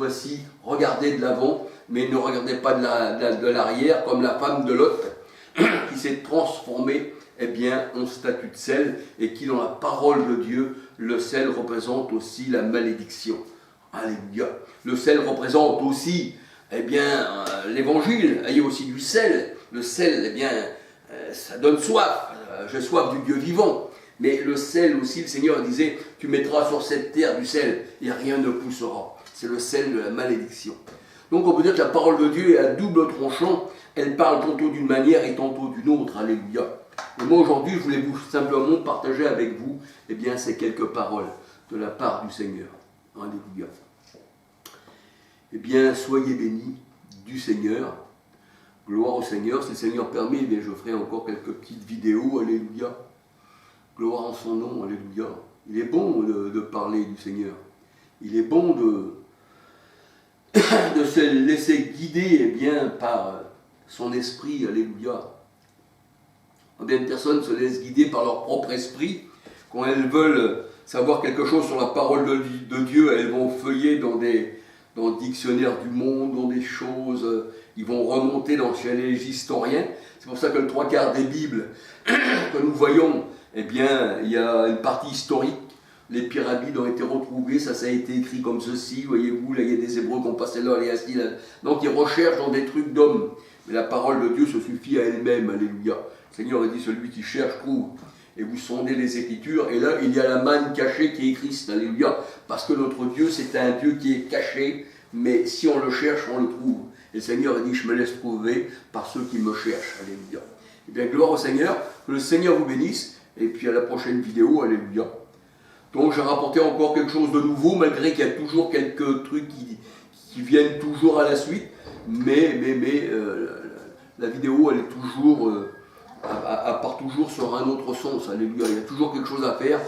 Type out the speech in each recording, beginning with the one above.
fois-ci, regardez de l'avant, mais ne regardez pas de l'arrière, comme la femme de Lot, qui s'est transformée en statue de sel, et qui, dans la parole de Dieu, le sel représente aussi la malédiction. Alléluia. Le sel représente aussi l'évangile. Il y a aussi du sel. Le sel, ça donne soif. J'ai soif du Dieu vivant. Mais le sel aussi, le Seigneur disait, tu mettras sur cette terre du sel et rien ne poussera. C'est le sel de la malédiction. Donc on peut dire que la parole de Dieu est à double tranchant. Elle parle tantôt d'une manière et tantôt d'une autre. Alléluia. Et moi aujourd'hui, je voulais simplement partager avec vous ces quelques paroles de la part du Seigneur. Alléluia. Soyez bénis du Seigneur. Gloire au Seigneur. Si le Seigneur permet, je ferai encore quelques petites vidéos. Alléluia. Gloire en son nom. Alléluia. Il est bon de parler du Seigneur. Il est bon de se laisser guider par son esprit. Alléluia. Combien de personnes se laissent guider par leur propre esprit quand elles veulent savoir quelque chose sur la parole de Dieu, elles vont feuiller dans le dictionnaire du monde, dans des choses, ils vont remonter chez les historiens. C'est pour ça que le 3/4 des Bibles que nous voyons, il y a une partie historique. Les pyramides ont été retrouvées, ça a été écrit comme ceci, voyez-vous, là il y a des Hébreux qui ont passé là, les assis là. Donc ils recherchent dans des trucs d'hommes. Mais la parole de Dieu se suffit à elle-même, alléluia. Le Seigneur a dit, celui qui cherche trouve. Et vous sondez les Écritures, et là il y a la manne cachée qui est Christ, alléluia. Parce que notre Dieu, c'est un Dieu qui est caché, mais si on le cherche, on le trouve. Et le Seigneur a dit, je me laisse trouver par ceux qui me cherchent, alléluia. Gloire au Seigneur, que le Seigneur vous bénisse, et puis à la prochaine vidéo, alléluia. Donc j'ai rapporté encore quelque chose de nouveau, malgré qu'il y a toujours quelques trucs qui viennent toujours à la suite, mais la vidéo, elle est toujours, elle part toujours sur un autre sens, alléluia. Il y a toujours quelque chose à faire,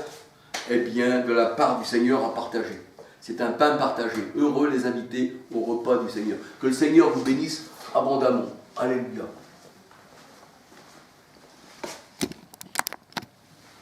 de la part du Seigneur à partager. C'est un pain partagé. Heureux les invités au repas du Seigneur. Que le Seigneur vous bénisse abondamment. Alléluia.